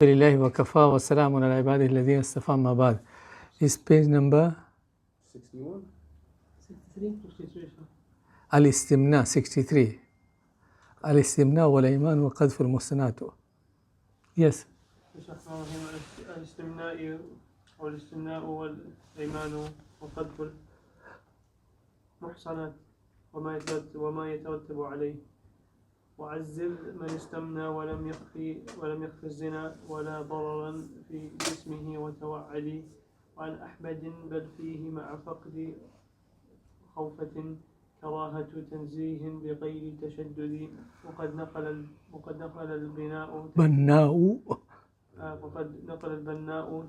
Alhamdulillah wa kafa wa salamun ala ibadihi alladhina istafa ma ba'd. Is page number 61? 63? Al-Istimna 63. Al-Istimna wal Iman wa Qadf al-Muhsanat. Yes. الاستمناء والاستمناء والإيمان وقذف المحصنات وما يترتب عليه وعزل من استمنى ولم يخفي الزنا ولا ضررا في جسمه وتوعد وعن أحمد بل فيه مع فقد خوفة كراهة تنزيه بغير تشدد وقد نقل البناء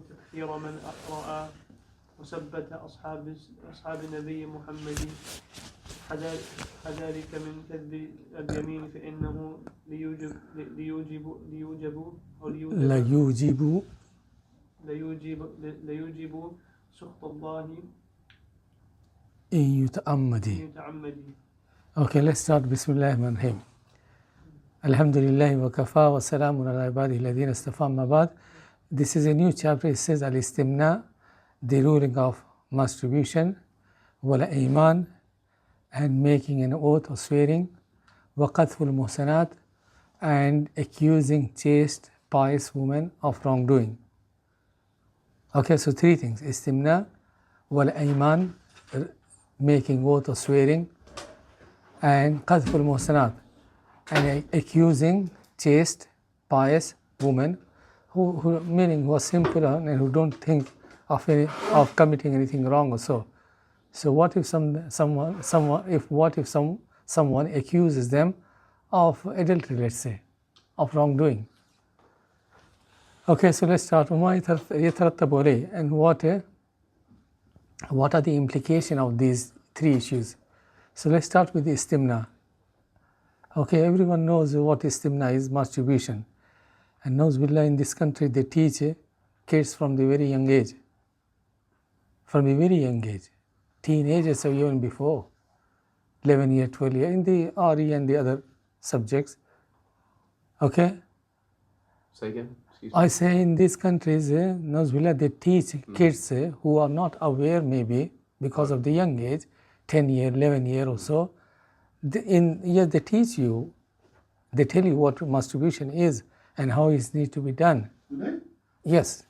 تكفير من أقرأ وثبت أصحاب النبي محمد كذلك من كذب اليمين فإنه ليوجب سخط الله إن يتعمد. Okay, let's start. Bismillah ar-Rahman ar-Rahim. Alhamdulillah wa kafa wa salamun ala ibadihi alladhina istafa ma ba'd. This is a new chapter. It says al-Istimna, the ruling of masturbation, wal Iman, and making an oath or swearing, wa Qadf al-Muhsanat, and accusing chaste, pious women of wrongdoing. Okay, so three things: Istimna, wal Iman, making oath or swearing, and Qadf al-Muhsanat, and accusing chaste, pious women who meaning who are simple and who don't think of committing anything wrong or so. So what if someone accuses them of adultery, let's say, of wrongdoing? Okay, so let's start. And what are the implications of these three issues? So let's start with the istimna. Okay, everyone knows what istimna is, masturbation. And knows billah, in this country they teach kids from the very young age. From a very young age. Teenagers or even before. 11 years, 12 years, in the RE and the other subjects. Okay? Say again? I say in these countries, knows billah, they teach kids who are not aware maybe because of the young age, 10 year, 11 year or so. They teach you, they tell you what masturbation is and how it needs to be done. Do they? Yes.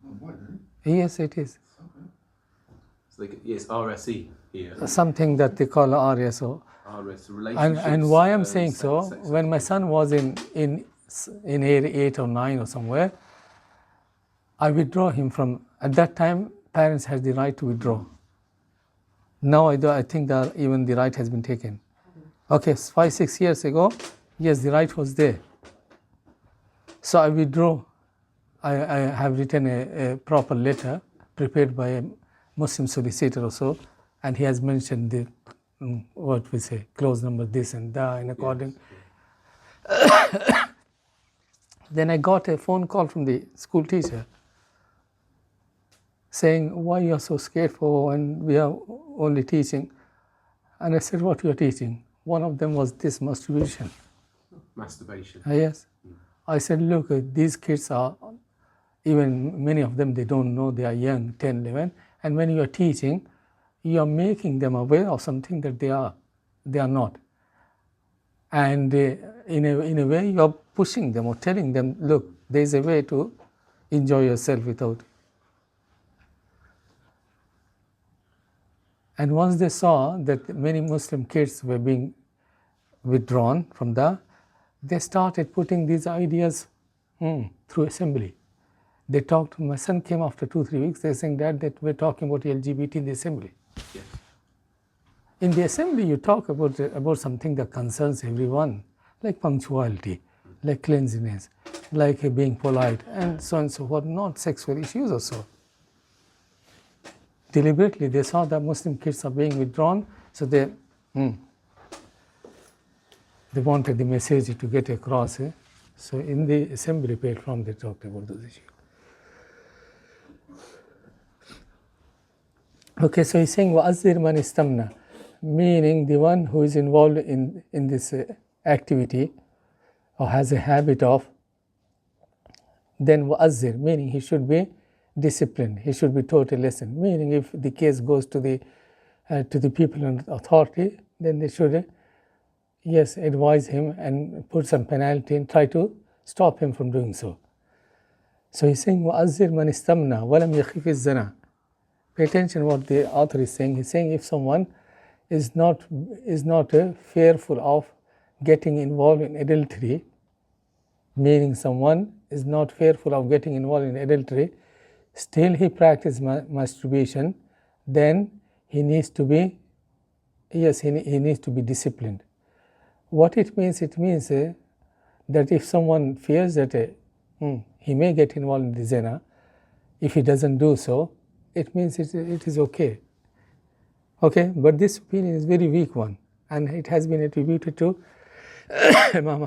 Oh boy, do Yes, it is. Okay. So it's RSE here. Something that they call RSO. RS, relationships. And why I'm saying sex, so, sex, when my son was in age 8 or 9 or somewhere, I withdraw him from, at that time, parents had the right to withdraw. Now I think that even the right has been taken. Okay, 5-6 years ago, yes, the right was there. So I withdraw. I have written a proper letter prepared by a Muslim solicitor or so, and he has mentioned the, what we say, clause number this and that in according. Yes. Then I got a phone call from the school teacher saying, why you are so scared for when we are only teaching? And I said, what you are teaching? One of them was this masturbation. Masturbation. Yes. I said, look, these kids are, even many of them, they don't know, they are young, 10, 11. And when you are teaching, you are making them aware of something that they are not. And in a way, you are pushing them or telling them, look, there is a way to enjoy yourself without. And once they saw that many Muslim kids were being withdrawn from they started putting these ideas through assembly. They talked, my son came after 2-3 weeks, they're saying, Dad, that we're talking about LGBT in the assembly. Yes. In the assembly, you talk about something that concerns everyone, like punctuality, like cleanliness, like being polite, and so on and so forth, not sexual issues or so. Deliberately, they saw that Muslim kids are being withdrawn, so they wanted the message to get across. So in the assembly platform, they talked about those issues. Okay, so he's saying, وَأَزِّرْ مَنْ إِسْتَمْنَى, meaning the one who is involved in this activity or has a habit of then wa'azzir, meaning he should be disciplined, he should be taught a lesson. Meaning if the case goes to the people in authority, then they should advise him and put some penalty and try to stop him from doing so. So he's saying wa'azzir man istamna walam yakhif az-zina. Pay attention what the author is saying. He's saying if someone is not fearful of getting involved in adultery, meaning someone is not fearful of getting involved in adultery, still he practices masturbation, then he needs to be disciplined. What it means? It means that if someone fears that he may get involved in the zina, if he doesn't do so, it means it is okay. Okay, but this opinion is very weak one, and it has been attributed to Imam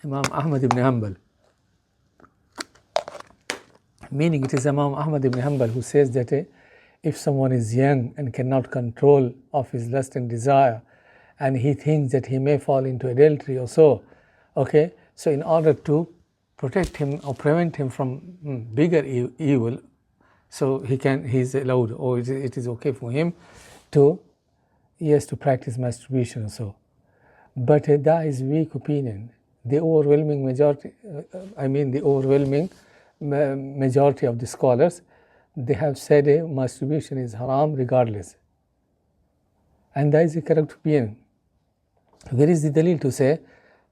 Ahmad ibn Hanbal. Meaning it is Imam Ahmad ibn Hanbal who says that if someone is young and cannot control of his lust and desire, and he thinks that he may fall into adultery or so, okay, so in order to protect him or prevent him from bigger evil, so he is allowed, or it is okay for him to practice masturbation or so. But that is weak opinion. The overwhelming majority, majority of the scholars, they have said masturbation is haram regardless. And that is the correct opinion. Where is the dalil to say?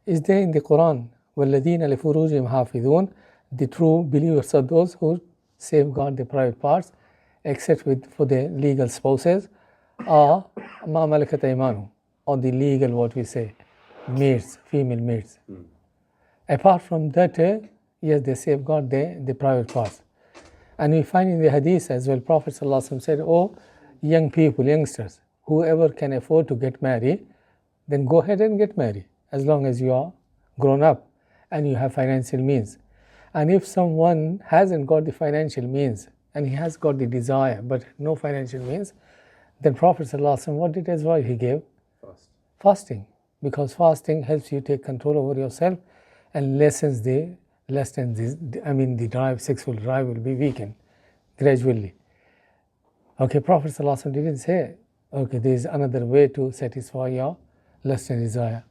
Is there in the Quran, وَالَّذِينَ لِفُرُوجِهِمْ حَافِظُونَ, the true believers are those who safeguard the private parts, except for the legal spouses, or مَا مَلَكَتْ أَيْمَانُهُمْ, or the legal, what we say, maids, female maids. Apart from that, they safeguard the private parts. And we find in the hadith as well, Prophet ﷺ said, oh, young people, youngsters, whoever can afford to get married, then go ahead and get married, as long as you are grown up and you have financial means. And if someone hasn't got the financial means and he has got the desire but no financial means, then Prophet ﷺ, what did advice he gave? Fasting. Because fasting helps you take control over yourself and lessens the drive, sexual drive will be weakened gradually. Okay, Prophet ﷺ didn't say, okay, there is another way to satisfy your lust and desire.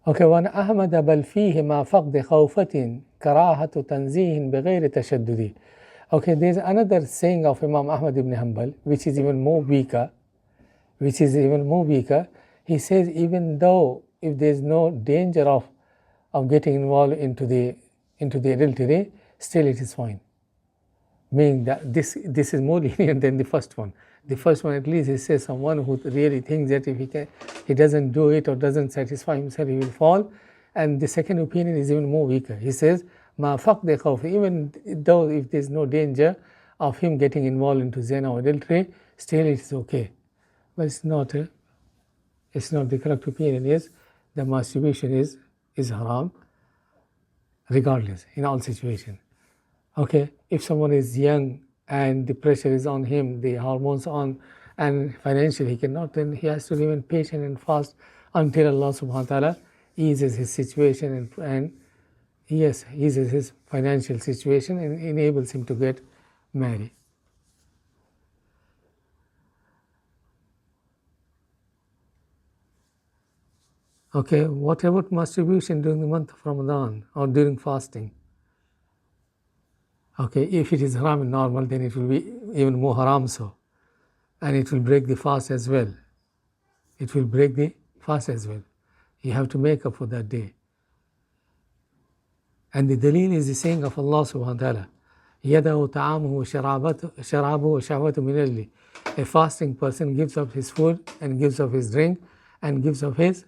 Okay, وَأَنْ أَحْمَدَ بَلْ فِيهِ مَا فَقْدِ خَوْفَةٍ كَرَاهَةُ تَنْزِيهٍ بِغَيْرِ تَشَدُّدِ. Okay, there is another saying of Imam Ahmad ibn Hanbal, which is even more weaker. He says, even though if there is no danger of getting involved into the adultery, still it is fine. Meaning that this is more lenient than the first one. The first one, at least, he says someone who really thinks that if he doesn't do it or doesn't satisfy himself, he will fall. And the second opinion is even more weaker. He says, "Ma faqd khawf," even though if there is no danger of him getting involved into zina or adultery, still it is okay. But it's not the correct opinion. Is the masturbation is haram, regardless, in all situations. Okay, if someone is young and the pressure is on him, the hormones on, and financially he cannot, then he has to remain patient and fast until Allah subhanahu wa ta'ala eases his situation and eases his financial situation and enables him to get married. Okay, what about masturbation during the month of Ramadan or during fasting? Okay, if it is haram and normal, then it will be even more haram so. And it will break the fast as well. You have to make up for that day. And the dalil is the saying of Allah subhanahu wa ta'ala, يَدَهُ طَعَامُهُ شَرَابُهُ وَشَهْوَةُ مِنَ اللَّيْلِ. A fasting person gives up his food and gives up his drink and gives up his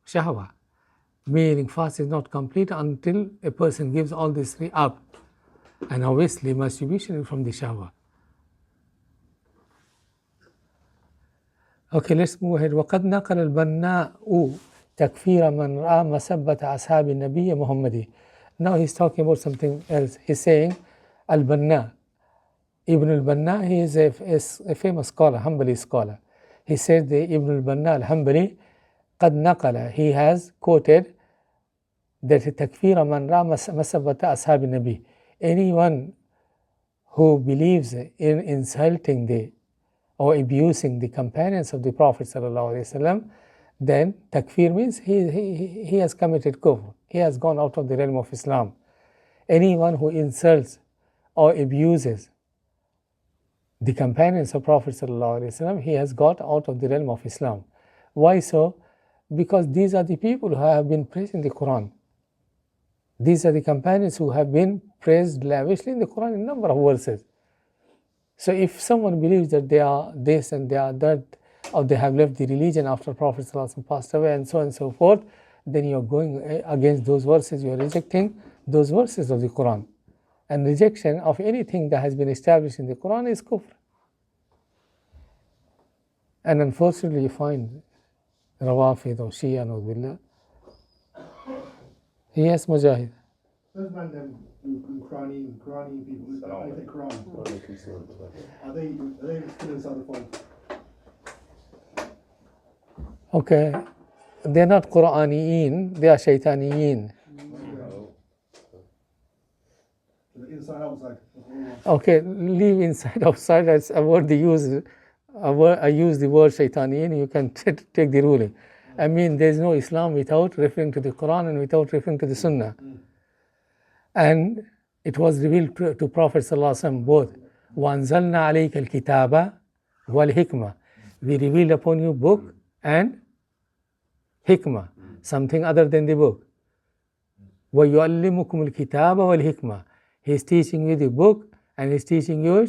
shahwa. Meaning fast is not complete until a person gives all these three up. And obviously masturbation is from the shahwa. Okay, let's move ahead. وَقَدْ نَقَلَ الْبَنَّاءُ تَكْفِيرَ مَنْ رَأَى مَسَبَّةَ أَصْحَابِ النَّبِيِّ مُحَمَّدِ. Now he's talking about something else. He's saying al-Banna. Ibn al-Banna, he is a famous scholar, Hanbali scholar. He said the Ibn al-Banna al-Hanbali قد نقل, he has quoted that تكفير من رأى مسبة أصحاب النبي, anyone who believes in insulting the or abusing the companions of the Prophet ﷺ, then takfir means he has committed kufr, he has gone out of the realm of Islam. Anyone who insults or abuses the companions of Prophet ﷺ, he has got out of the realm of Islam. Why so? Because these are the people who have been praised in the Quran. These are the companions who have been praised lavishly in the Quran in a number of verses. So if someone believes that they are this and they are that, or they have left the religion after Prophet ﷺ passed away and so on and so forth, then you are going against those verses, you are rejecting those verses of the Quran. And rejection of anything that has been established in the Quran is kufr. And unfortunately you find Rawafid or Shia, Billah. Yes, Mujahid. Those man them Qurani people, I think Quran. Are they still inside the fold? Okay, they're not Quraniyin, they are Shaytaniyin. The inside outside. Okay, leave inside outside. That's a word they use. I use the word Shaytaniyin, you can take the ruling. I mean, there is no Islam without referring to the Quran and without referring to the Sunnah. And it was revealed to Prophet ﷺ both. وَأَنزَلْنَا عَلَيْكَ الْكِتَابَ وَالْحِكْمَةِ. We revealed upon you book and hikmah, something other than the book. وَيُعَلِّمُكُمُ الْكِتَابَ وَالْحِكْمَةِ. He is teaching you the book and he is teaching you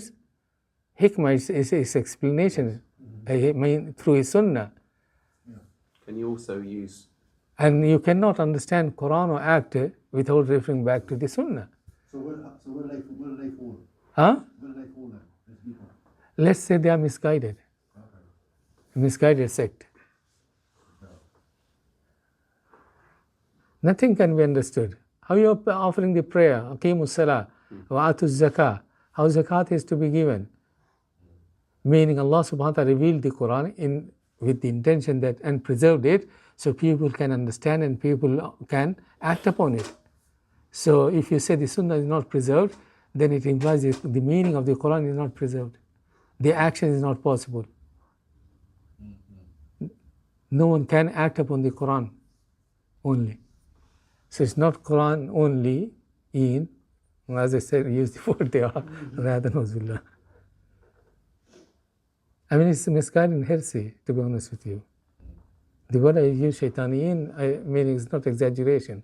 hikmah, is explanation, I mean, through his Sunnah. Can you also use... And you cannot understand Quran or act without referring back to the Sunnah. So where do they fall? Huh? Where do they fall then? These people? Let's say they are misguided. Misguided sect. Nothing can be understood. How you are offering the prayer, Aqimus Salah, wa Atuz Zakah, how zakat is to be given. Meaning Allah subhanahu wa ta'ala revealed the Quran with the intention that, and preserved it, so people can understand and people can act upon it. So if you say the Sunnah is not preserved, then it implies the meaning of the Quran is not preserved. The action is not possible. No one can act upon the Quran only. So it's not Quran only in, as I said, use the word they are, rather than Uzbillah. I mean, it's misguided heresy, to be honest with you. The word I use, Shaytaniyin, I mean, it's not exaggeration.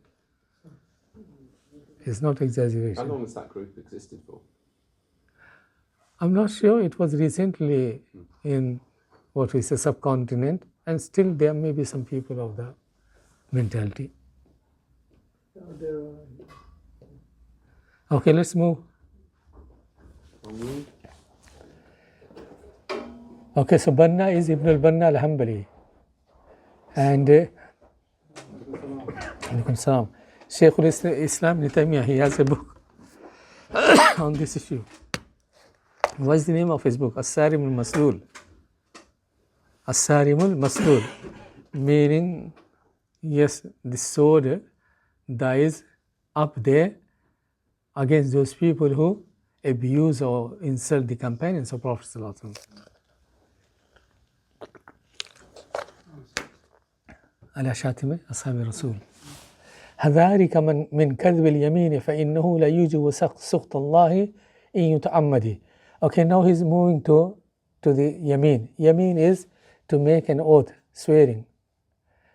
It's not exaggeration. How long has that group existed for? I'm not sure. It was recently in what we say subcontinent, and still there may be some people of that mentality. Okay, let's move. Okay, so Banna is Ibn al-Banna al-Hanbali. And Shaykh al-Islam Ibn Taymiyyah, he has a book on this issue. What is the name of his book? As-Sarim al-Maslul. As-Sarim al-Maslul, meaning, yes, the sword that is up there against those people who abuse or insult the companions of Prophet sallallahu alaihi wasallam. على شاتمة أصحاب الرسول. حذارك من كذب اليمين فإنه لا يوجب سخط الله إن يتعمد. Okay, now he's moving to the yamin. Yamin is to make an oath, swearing.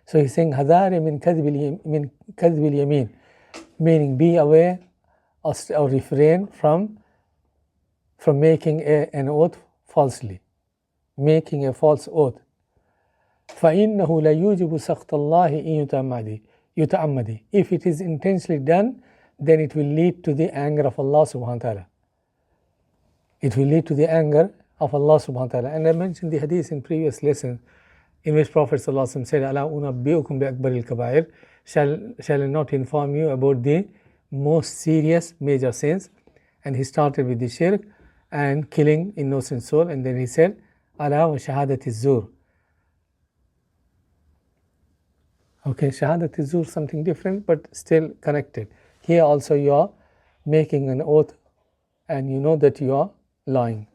So he's saying حذاري من كذب اليمين, meaning be aware or refrain from making an oath falsely, making a false oath. فَإِنَّهُ لَيُوجِبُ سَخْطَ اللَّهِ إِن يُتَعَمَّدِ. If it is intentionally done, then it will lead to the anger of Allah subhanahu wa ta'ala. It will lead to the anger of Allah subhanahu wa ta'ala. And I mentioned the hadith in previous lesson in which Prophet sallallahu alaihi wasallam said, أَلَا أُنَبِّئُكُمْ بِأَكْبَرِ الْكَبَائِرِ. Shall I not inform you about the most serious major sins? And he started with the shirk and killing innocent soul. And then he said, أَلَا وَشَهَادَةِ الزُّورِ. Okay, Shahadat al-Zur something different but still connected. Here also you are making an oath and you know that you are lying.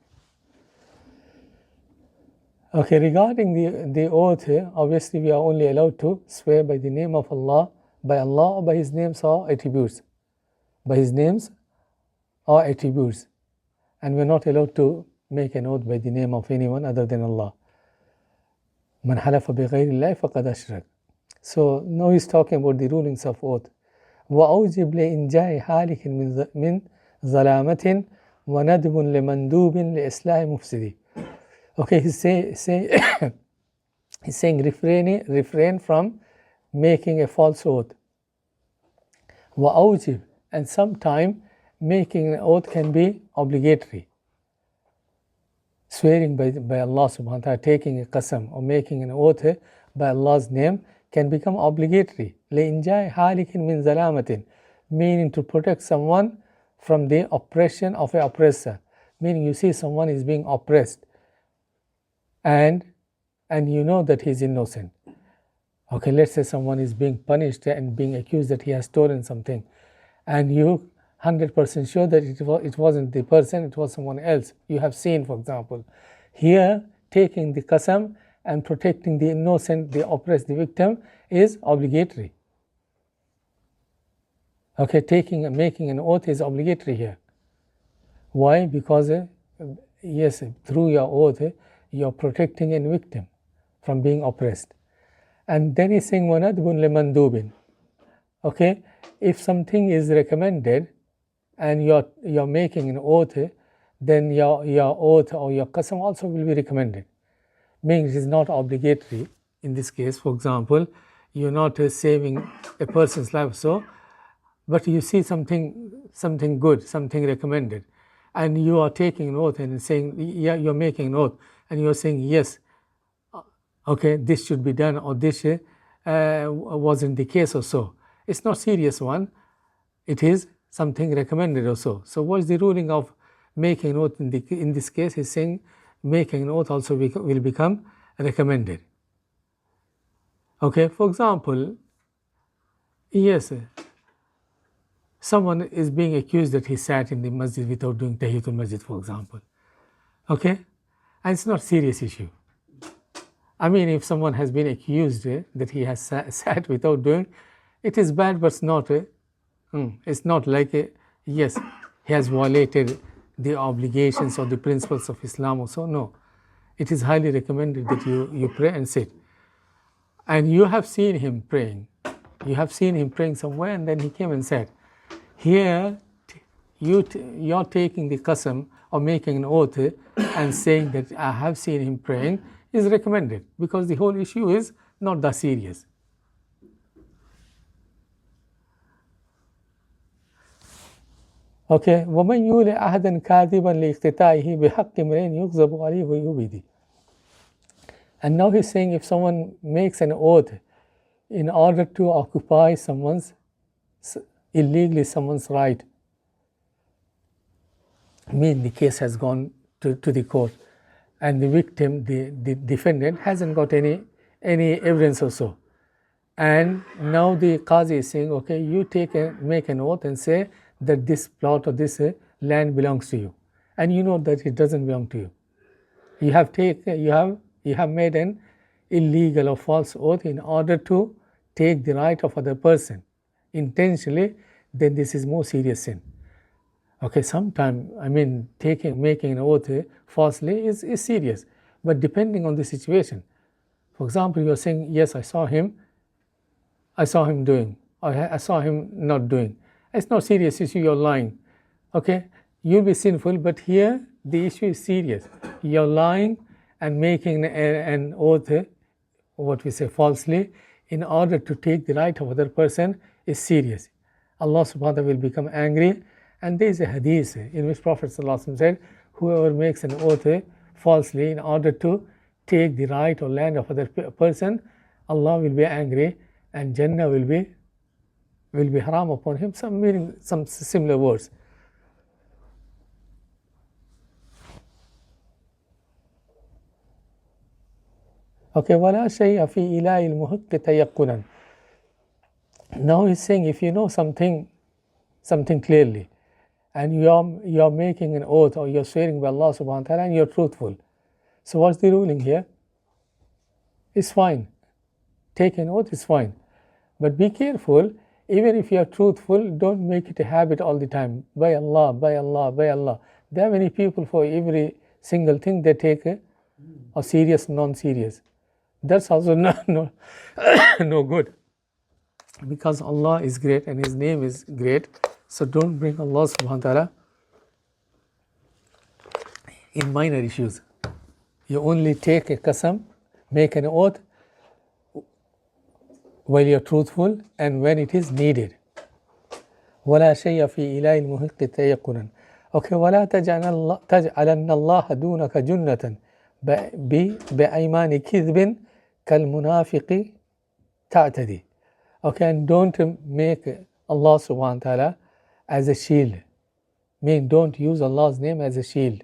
Okay, regarding the oath, obviously we are only allowed to swear by the name of Allah, or by His names or attributes. By His names or attributes. And we are not allowed to make an oath by the name of anyone other than Allah. Man halafa bi ghayri Allah faqad ashrak. So now he's talking about the rulings of oath. وَأَوْجِبْ لِإِنْجَاءِ حَالِكٍ مِنْ ظَلَامَةٍ وَنَدْبٌ لِمَنْدُوبٍ لِإِصْلَاحِ مُفْسِدٍ. Okay, he's saying refrain from making a false oath. وَأَوْجِبْ, and sometime making an oath can be obligatory. Swearing by Allah subhanahu wa ta'ala, taking a qasam or making an oath by Allah's name can become obligatory. لِإِنْجَاءِ حَالِكٍ مِنْ ظَلَامَةٍ, meaning to protect someone from the oppression of an oppressor. Meaning you see someone is being oppressed and you know that he is innocent. Okay, let's say someone is being punished and being accused that he has stolen something, and you 100% sure that it wasn't the person, it was someone else you have seen, for example. Here, taking the qasam and protecting the innocent, the oppressed, the victim is obligatory. Okay, making an oath is obligatory here. Why? Because yes, through your oath you are protecting a victim from being oppressed. And then he's saying وَنَدْبٌ لِمَنْدُوبٍ. Okay, if something is recommended and you're making an oath, then your oath or your qasam also will be recommended. Meaning it is not obligatory in this case. For example, you're not saving a person's life, so, but you see something good, something recommended, and you are taking an oath and saying, yeah, you're making an oath, and you're saying, yes, okay, this should be done, or this wasn't the case or so. It's not serious one. It is something recommended or so. So what is the ruling of making an oath in this case? He's saying making an oath also will become recommended. Okay, for example, yes, someone is being accused that he sat in the masjid without doing tahiyatul masjid, for example. Okay, and it's not a serious issue. I mean, if someone has been accused that he has sat without doing, it is bad, but it's not like, yes, he has violated the obligations or the principles of Islam or so. No, it is highly recommended that you pray and sit. And you have seen him praying. You have seen him praying somewhere, and then he came and sat. Here, you're taking the qasam or making an oath and saying that I have seen him praying is recommended, because the whole issue is not that serious. Okay, وَمَنْ يُولِ أَحَدًا كَاذِبًا لِاقْتِتَائِهِ بِحَقِّ امْرِئٍ يُغْضَبُ عَلَيْهِ وَيُبِدِ. And now he's saying if someone makes an oath in order to occupy illegally someone's right, I mean the case has gone to the court, and the victim, the defendant, hasn't got any evidence or so. And now the Qazi is saying, okay, you make an oath and say that this plot or this land belongs to you, and you know that it doesn't belong to you. You have made an illegal or false oath in order to take the right of other person intentionally. Then this is more serious sin. Okay, sometimes, I mean, making an oath falsely is serious, but depending on the situation. For example, you are saying, yes, I saw him doing, or I saw him not doing. It's not serious issue, you're lying. Okay, you'll be sinful, but here the issue is serious. You're lying and making an oath, what we say falsely, in order to take the right of other person is serious. Allah subhanahu wa ta'ala will become angry. And there is a hadith in which Prophet ﷺ said, whoever makes an oath falsely in order to take the right or land of other person, Allah will be angry and Jannah will be haram upon him. Some similar words. Okay, وَلَا شَيْءَ فِي إِلَاءِ الْمُحِقِّ تَيَقُّنًا. Now he's saying, if you know something clearly, and you're making an oath or you're swearing by Allah subhanahu wa ta'ala and you're truthful. So what's the ruling here? It's fine. Take an oath is fine. But be careful, even if you're truthful, don't make it a habit all the time. By Allah, by Allah, by Allah. There are many people for every single thing they take a serious, non-serious. That's also no good. Because Allah is great and His name is great. So don't bring Allah subhanahu wa ta'ala in minor issues. You only take a qasam, make an oath while you're truthful and when it is needed. ولا شيء في إله المحق تيقنا. Okay, ولا تجعلن الله دونك جنة بأيمان كذب كالمنافق تعتدي. Okay, and don't make Allah subhanahu wa ta'ala as a shield. Don't use Allah's name as a shield.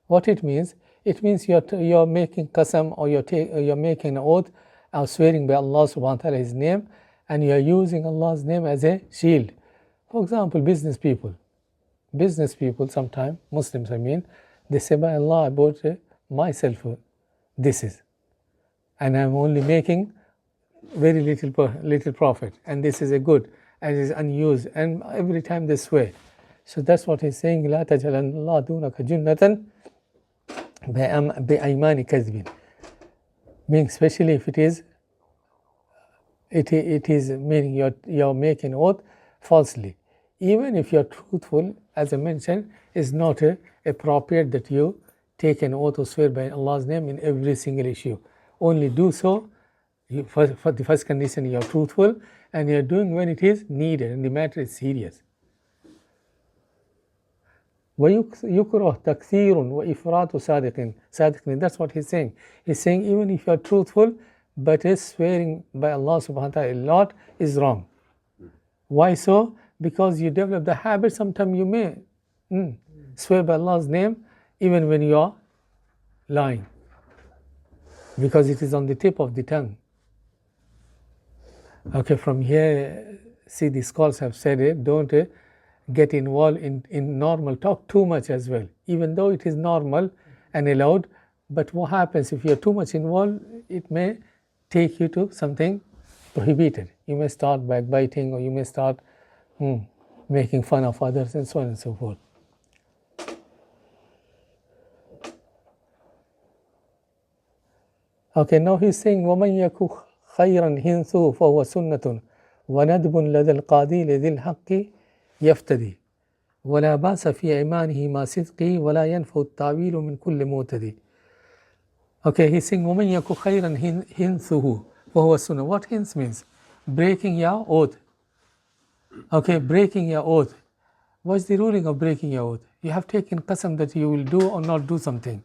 What it means? It means you're making qasam or you're making an oath or swearing by Allah subhanahu wa ta'ala His name, and you're using Allah's name as a shield. For example, business people sometimes, Muslims they say, by Allah, I bought myself this is, and I'm only making very little profit, and this is a good, and it is unused, and every time they swear. So that's what he's saying, لا تجعلن الله دونك جنة بأيمان كذب. Meaning, especially if it is meaning you're making oath falsely. Even if you're truthful, as I mentioned, it's not appropriate that you take an oath or swear by Allah's name in every single issue. Only do so for the first condition, you're truthful and you're doing when it is needed and the matter is serious. وَيُكْرَهْ تَكْثِيرٌ وَإِفْرَاطُ صَادِقٍ. That's what he's saying. He's saying even if you're truthful, but is swearing by Allah subhanahu wa ta'ala a lot is wrong. Why so? Because you develop the habit, sometimes you may swear by Allah's name even when you are lying, because it is on the tip of the tongue. Okay, from here, see, the scholars have said it, don't get involved in normal talk too much as well, even though it is normal and allowed. But what happens if you're too much involved, it may take you to something prohibited. You may start backbiting, or you may start making fun of others, and so on and so forth. Okay, now he's saying, وَمَنْ يَكُ خَيْرًا هِنْثُهُ فَهُوَ سُنَّةٌ وَنَدْبٌ لَدَى الْقَاضِي لَذِي الْحَقِّ يَفْتَدِي وَلَا بَاسَ فِي إِيمَانِهِ مَا صِدْقِهِ وَلَا يَنْفَعُ التَّعْوِيلُ مِنْ كُلِّ مُعْتَدِي. Okay, he's saying, وَمَنْ يَكُ خَيْرًا هِنْثُهُ فَهُوَ سُنَّةٌ. What hints means? Breaking your oath. Okay, breaking your oath. What's the ruling of breaking your oath? You have taken qasam that you will do or not do something.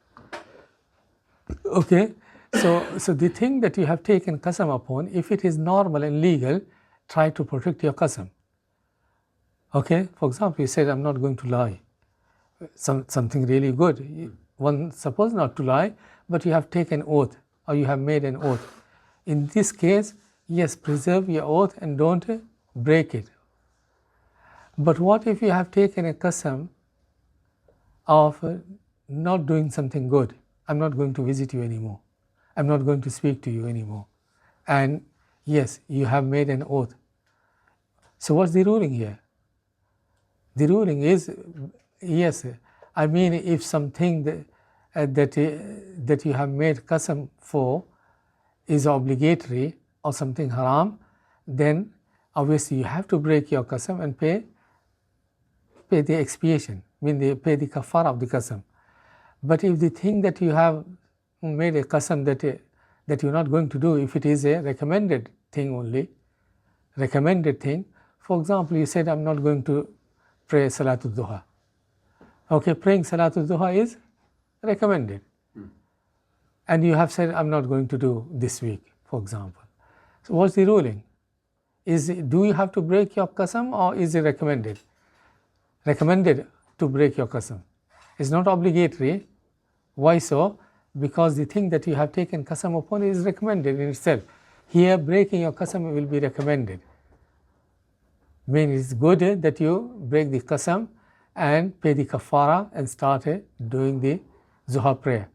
Okay, so the thing that you have taken qasam upon, if it is normal and legal, try to protect your qasam. Okay, for example, you said, I'm not going to lie. Something really good. One suppose not to lie, but you have taken oath, or you have made an oath. In this case, yes, preserve your oath and don't break it. But what if you have taken a qasam of not doing something good? I'm not going to visit you anymore. I'm not going to speak to you anymore. And yes, you have made an oath. So what's the ruling here? The ruling is, yes, I mean, if something that you have made qasam for is obligatory or something haram, then obviously you have to break your qasam and pay the expiation, pay the kafara of the qasam. But if the thing that you have made a qasam that you're not going to do, if it is a recommended thing only, recommended thing, for example, you said, I'm not going to pray Salatul Duha. Okay, praying Salatul Duha is recommended. And you have said, I'm not going to do this week, for example. So what's the ruling? Do you have to break your qasam, or is it recommended? Recommended to break your qasam. It's not obligatory. Why so? Because the thing that you have taken qasam upon is recommended in itself. Here, breaking your qasam will be recommended. mean it's good that you break the qasam and pay the kafara and start doing the Zuhr prayer.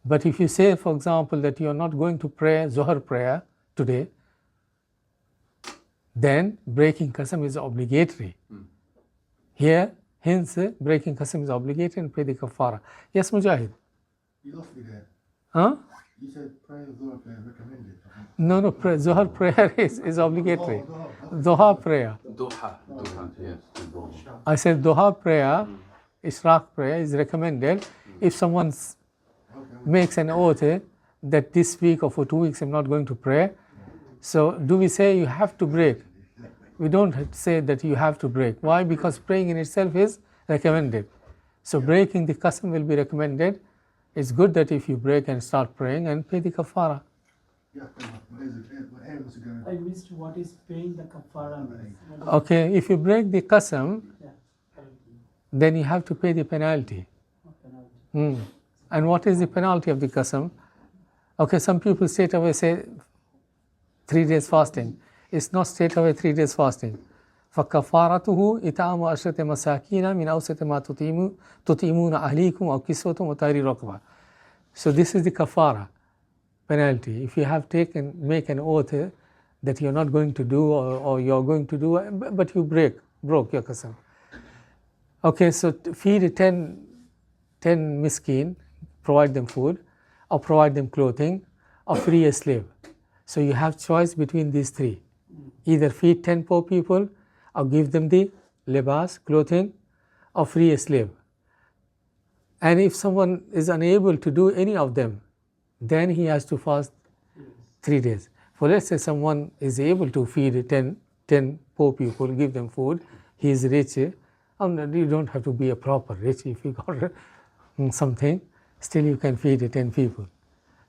But if you say, for example, that you are not going to pray Zuhr prayer today, then breaking qasam is obligatory. Here, hence, breaking qasam is obligatory and pay the kafara. Yes, Mujahid? You lost me there. Huh? You said prayer Zuhr prayer recommended. No, Zuhr prayer is obligatory. Duha prayer. Duha. Yeah. I said Duha prayer, Ishraq prayer is recommended if someone makes an oath that this week or for 2 weeks I'm not going to pray. So do we say you have to break? We don't say that you have to break. Why? Because praying in itself is recommended. So breaking the qasam will be recommended. It's good that if you break and start praying and pay the kafara. I missed what is paying the kafara means. Okay, if you break the qasam, Yeah. then you have to pay the penalty. And what is the penalty of the qasam? Okay, some people straight away say 3 days fasting. It's not straight away 3 days fasting. فَكَفَارَتُهُ إِطْعَامُ عَشْرَةِ مَسَاكِينَ مِنْ أَوْسَطِ مَا تُطْعِمُونَ أَهْلِيكُمْ أَوْ كِسْوَتُهُمْ وَتَحْرِيرُ رَقَبَةٍ. So this is the kafara, penalty. If you have make an oath that you're not going to do or you're going to do, but you broke your qasam. Okay, so feed 10 miskin, provide them food, or provide them clothing, or free a slave. So you have choice between these three. Either feed 10 poor people, or give them the libas, clothing, or free a slave. And if someone is unable to do any of them, then he has to fast 3 days. For let's say someone is able to feed 10 poor people, give them food, he is rich. You don't have to be a proper rich. If you got something, still you can feed 10 people.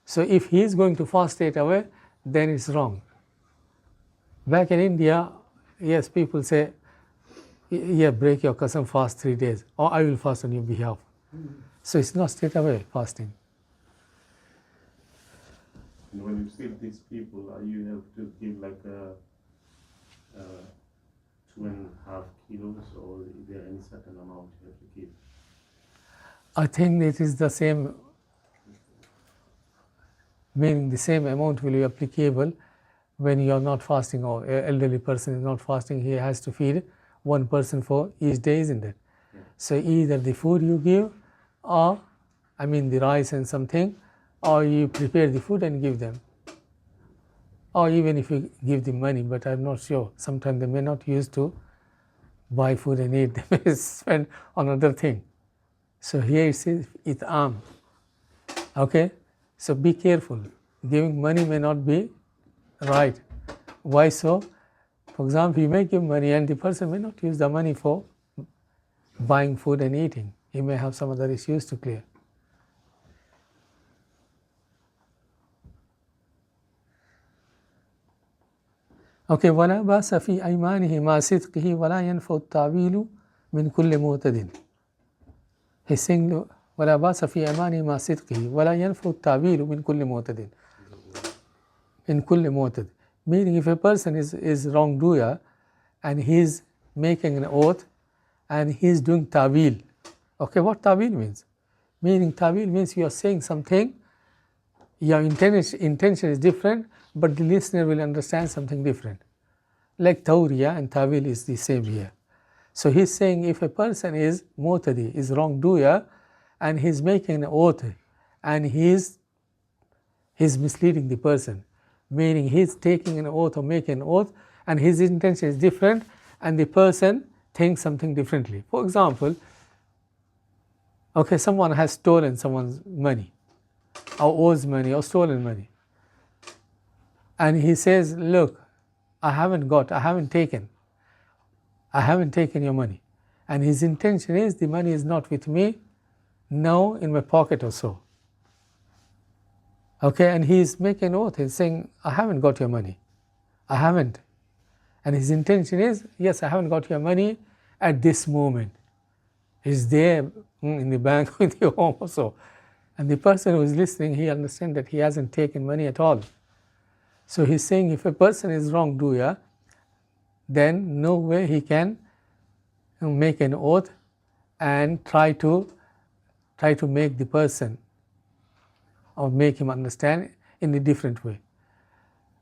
So if he is going to fast straight away, then it's wrong. Back in India, yes, people say, yeah, break your qasam, fast 3 days, or I will fast on your behalf. So it's not straight away fasting. And when you feed these people, you have to give like 2.5 kilos, or is there any certain amount you have to give? I think it is the same, meaning the same amount will be applicable when you are not fasting, or an elderly person is not fasting, he has to feed one person for each day, isn't it? Yeah. So either the food you give, or the rice and something, or you prepare the food and give them. Or even if you give them money, but I'm not sure. Sometimes they may not use to buy food and eat, they may spend on other thing. So here it says it'am. Okay? So be careful. Giving money may not be right. Why so? For example, you may give money and the person may not use the money for buying food and eating. He may have some other issues to clear. Okay, ولا بأس في أيمانه مع صدقه ولا ينفع التعويل من كل معتد. He's saying ولا بأس في أيمانه مع صدقه ولا ينفع التعويل من كل معتد. In كل معتد, meaning if a person is wrongdoer and he's making an oath and he's doing ta'wil. Okay, what ta'wil means? Meaning ta'wil means you are saying something, your intention is different, but the listener will understand something different. Like tawriya and ta'wil is the same here. So he's saying if a person is mu'tadi, is wrongdoer, and he's making an oath and he's misleading the person, meaning he's taking an oath or making an oath and his intention is different and the person thinks something differently. For example, okay, someone has stolen someone's money or owes money or stolen money, and he says, look, I haven't taken your money, and his intention is the money is not with me now, in my pocket or so. Okay, and he's making an oath, he's saying, I haven't got your money, I haven't. And his intention is, yes, I haven't got your money at this moment. It's there in the bank with your home or so. And the person who is listening, he understands that he hasn't taken money at all. So he's saying if a person is wrongdoer, then no way he can make an oath and try to make the person or make him understand in a different way.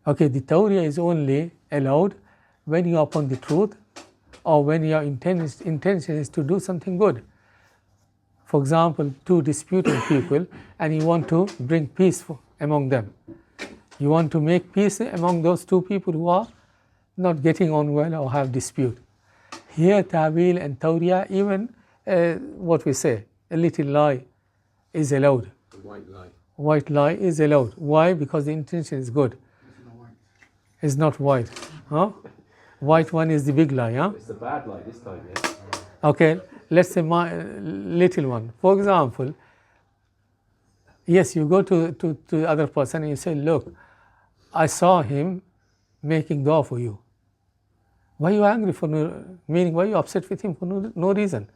Okay, the tawriya is only allowed when you are upon the truth or when your intention is to do something good. For example, two disputing people and you want to bring peace among them. You want to make peace among those two people who are not getting on well or have dispute. Here, ta'wil and tawriya, even what we say, a little lie is allowed. A white lie. White lie is allowed. Why? Because the intention is good. It's not white. Huh? White one is the big lie. Huh? It's the bad lie this time, yeah? Okay, let's say my little one. For example, yes, you go to the other person and you say, look, I saw him making dua for you. Why are you angry for no, meaning why are you upset with him for no reason?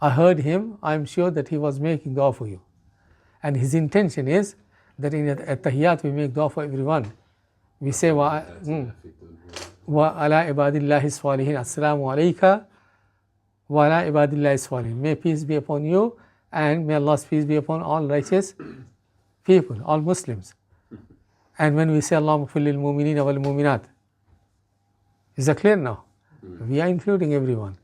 I heard him, I'm sure that he was making dua for you. And his intention is that in at-tahiyyat we make dua for everyone. We say, wa ala ibadillahi salihin, assalamu alayka wa ala ibadillahi salihin. May peace be upon you and may Allah's peace be upon all righteous people, all Muslims. And when we say Allahumma ighfir lil mu'minina wal mu'minat, is that clear now? We are including everyone.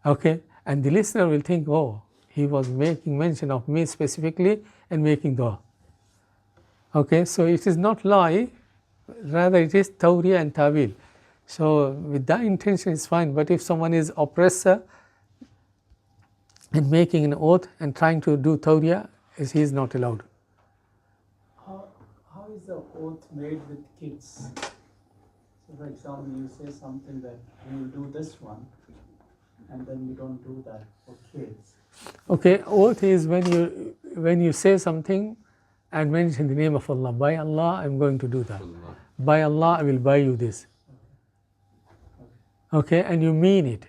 Okay? And the listener will think, oh, he was making mention of me specifically and making dua. Okay? So it is not lie, rather it is tawriya and ta'wil. So with that intention is fine, but if someone is oppressor and making an oath and trying to do tawriya, he is not allowed. How is the oath made with kids? So for example, you say something that you will do this one, and then you don't do that for kids. Okay, oath is when you say something and mention the name of Allah. By Allah, I'm going to do that. By Allah, I will buy you this. Okay, and you mean it.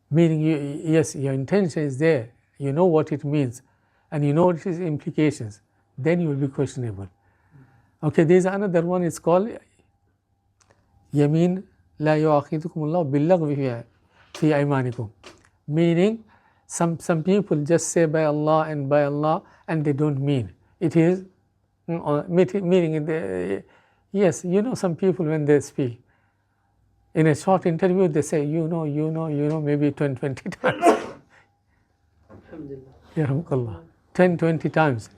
Meaning, yes, your intention is there. You know what it means, and you know what its implications. Then you will be questionable. Okay, there is another one. It's called Yameen la yu'akhidukumullah billaghwi fi aymanikum. Meaning, some people just say by Allah and they don't mean. It is meaning, yes, you know some people when they speak. In a short interview, they say, you know, maybe 20 times. Alhamdulillah. 10, 20 times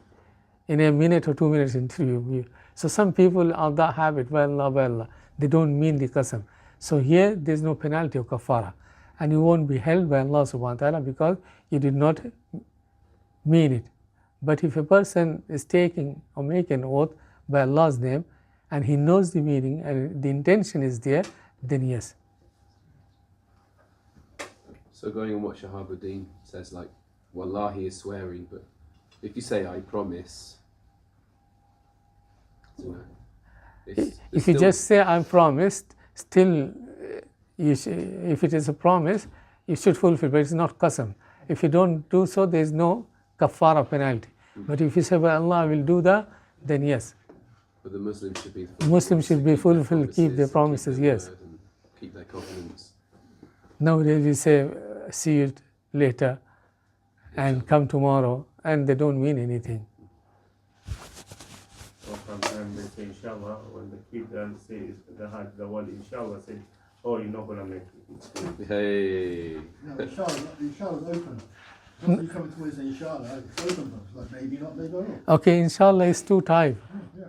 in a minute or 2 minutes interview. So some people are that habit, by Allah, they don't mean the qasam. So here, there's no penalty of kafara. And you won't be held by Allah subhanahu wa ta'ala because you did not mean it. But if a person is taking or making an oath by Allah's name and he knows the meaning and the intention is there, then yes. So going on what Shahabuddin says, like, Wallahi is swearing, but if you say, I promise, if you just say, I promised, still, if it is a promise, you should fulfill, but it's not qasam. If you don't do so, there is no kafara penalty. But if you say, by Allah, I will do that, then yes. But the Muslims should be fulfilled, keep their promises, yes. Keep their covenants. Nowadays we say, see you later and come tomorrow, and they don't mean anything. Or sometimes they say inshallah, when the kid says the word inshallah, say, oh, you're not going to make it. Hey. No, inshallah is open. Once you come to us, inshallah, it's open. Like maybe not, maybe not. Okay, inshallah is two types. Yeah.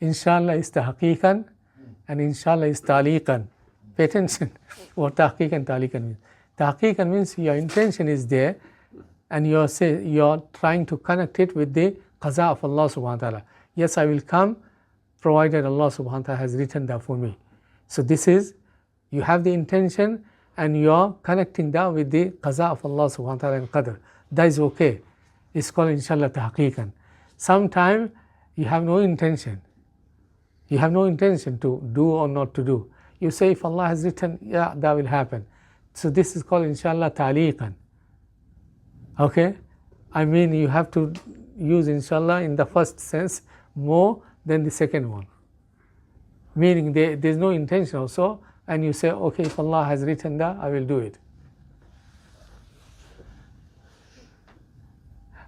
Inshallah is tahqiqan and inshallah is taliqan. Pay attention what tahqiq and taliqan means. Tahqiqan means your intention is there and you're trying to connect it with the qaza of Allah subhanahu wa ta'ala. Yes, I will come provided Allah subhanahu wa ta'ala has written that for me. So this is, you have the intention and you're connecting that with the qaza of Allah subhanahu wa ta'ala and qadr. That is okay. It's called inshallah tahqiqan. Sometimes you have no intention. You have no intention to do or not to do. You say, if Allah has written, yeah, that will happen. So this is called inshallah ta'liqan. Okay? I mean, you have to use inshallah in the first sense more than the second one. meaning there's no intention also, and you say, okay, if Allah has written that, I will do it.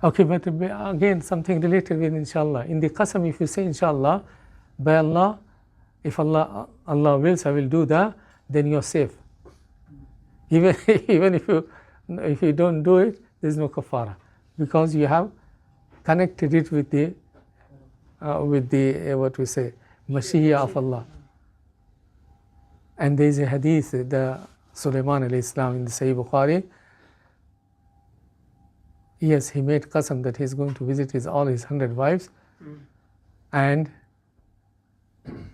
Okay, but again, something related with inshallah. In the qasam, if you say inshallah, by Allah, if Allah wills, I will do that, then you're safe. Even if you don't do it, there's no kafara, because you have connected it with the what we say, Mashiach of Allah. And there is a hadith, the Sulaiman alayhi salam in the Sahih Bukhari. Yes, he made qasam that he's going to visit all his 100 wives, and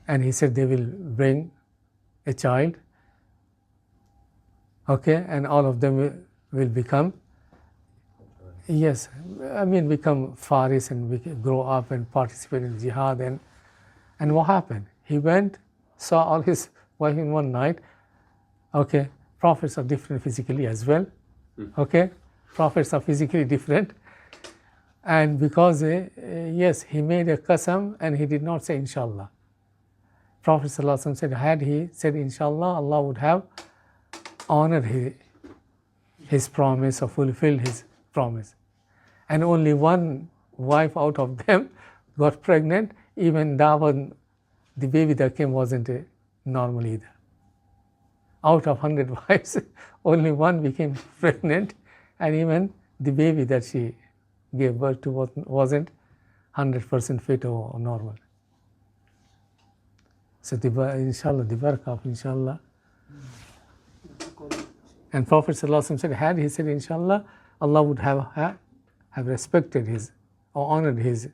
he said they will bring a child. Okay, and all of them will become, become Faris and grow up and participate in jihad. And what happened? He went, saw all his wife in one night. Okay, prophets are different physically as well. Okay, prophets are physically different. And because, he made a qasam and he did not say inshallah. Prophet ﷺ said, had he said inshallah, Allah would have honored his promise or fulfilled his promise. And only one wife out of them got pregnant. Even that one, the baby that came wasn't normal either. Out of 100 wives, only one became pregnant, and even the baby that she gave birth to wasn't 100% fit or normal. So inshallah, the barakah of inshallah. And Prophet ﷺ said, had he said inshallah, Allah would have respected or honored his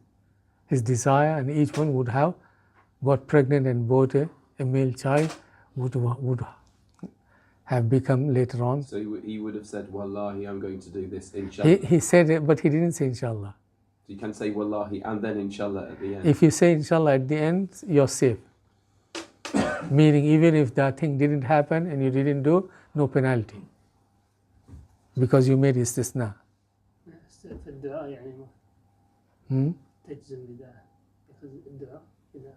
desire, and each one would have got pregnant and brought a male child, would have become later on. So he would have said, Wallahi, I'm going to do this, inshallah. He said it, but he didn't say inshallah. So you can say Wallahi and then inshallah at the end. If you say inshallah at the end, you're safe. Meaning, even if that thing didn't happen and you didn't do, no penalty, because you made istisna. في الدعاء يعني ما تجزم بدعاء، الدعاء إذا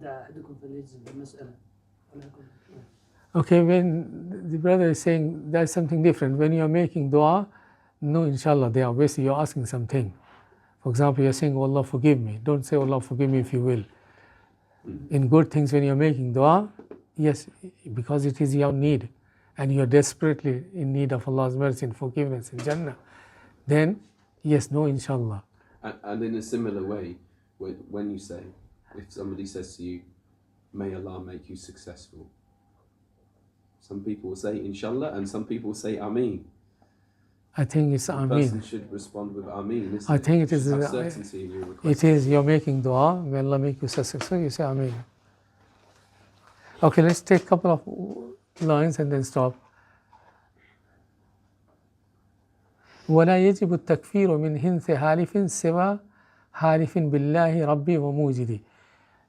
دعا أحدكم فليجزم بالمسألة. Okay, when the brother is saying there's something different, when you're making dua, no inshallah there, obviously you're asking something. For example, you're saying, oh Allah forgive me. Don't say, oh Allah forgive me if you will. In good things, when you're making dua, yes, because it is your need, and you're desperately in need of Allah's mercy and forgiveness and Jannah, then yes, no inshallah. And in a similar way, when you say, if somebody says to you, may Allah make you successful, some people will say inshallah and some people will say ameen. I think it's the ameen. person should respond with ameen, isn't I it? think it is. Have certainty in your request. It is, you're making dua, may Allah make you successful, you say ameen. Okay, let's take a couple of lines and then stop. ولا يجب التكفير من هنث حالف سوى حالف بالله ربي وموجدي.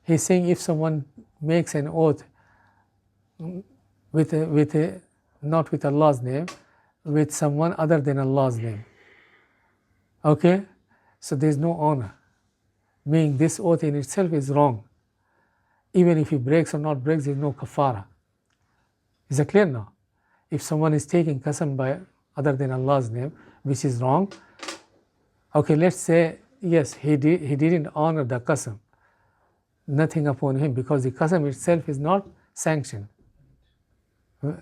He's saying if someone makes an oath not with Allah's name, with someone other than Allah's name, okay, so there's no honor, meaning this oath in itself is wrong. Even if he breaks or not breaks, there's no kafara. Is that clear now? If someone is taking qasam by other than Allah's name, which is wrong, okay, let's say yes, he didn't honor the qasam, nothing upon him, because the qasam itself is not sanctioned,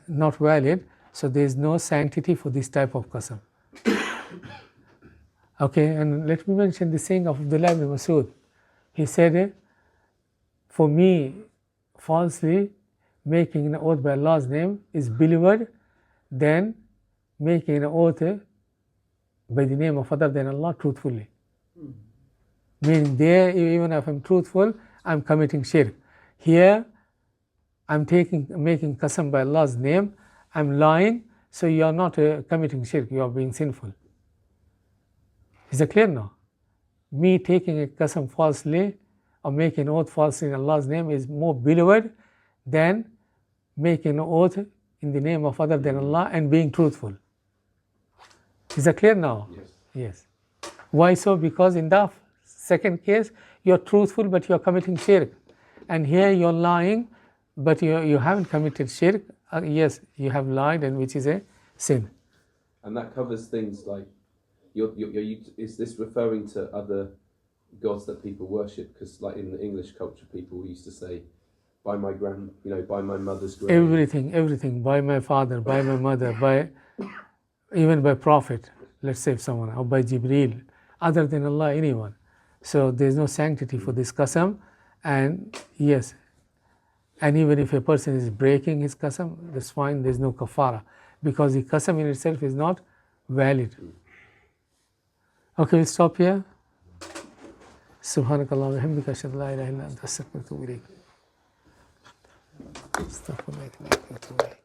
not valid, so there is no sanctity for this type of qasam. Okay, and let me mention the saying of Abdullah ibn Masud. He said, for me, falsely making an oath by Allah's name is believed than making an oath by the name of other than Allah truthfully. Meaning there, even if I'm truthful, I'm committing shirk. Here, I'm making qasam by Allah's name, I'm lying, so you are not committing shirk, you are being sinful. Is that clear now? Me taking a qasam falsely or making an oath falsely in Allah's name is more beloved than making an oath in the name of other than Allah and being truthful. Is that clear now? Yes. Yes. Why so? Because in the second case, you're truthful but you're committing shirk. And here you're lying, but you haven't committed shirk. Yes, you have lied, and which is a sin. And that covers things like, is this referring to other gods that people worship? Because like in the English culture, people used to say, by my mother's grave. Everything, by my father, by my mother, even by prophet, let's say someone, or by Jibreel, other than Allah, anyone. So there's no sanctity for this qasam, and yes, and even if a person is breaking his qasam, that's fine, there's no kafara, because the qasam in itself is not valid. Okay, we'll stop here. Subhanakallah wa bihamdika ashhadu an la ilaha illa anta astaghfiruka wa atubu ilayk. Astaghfirullah wa atubu ilayk.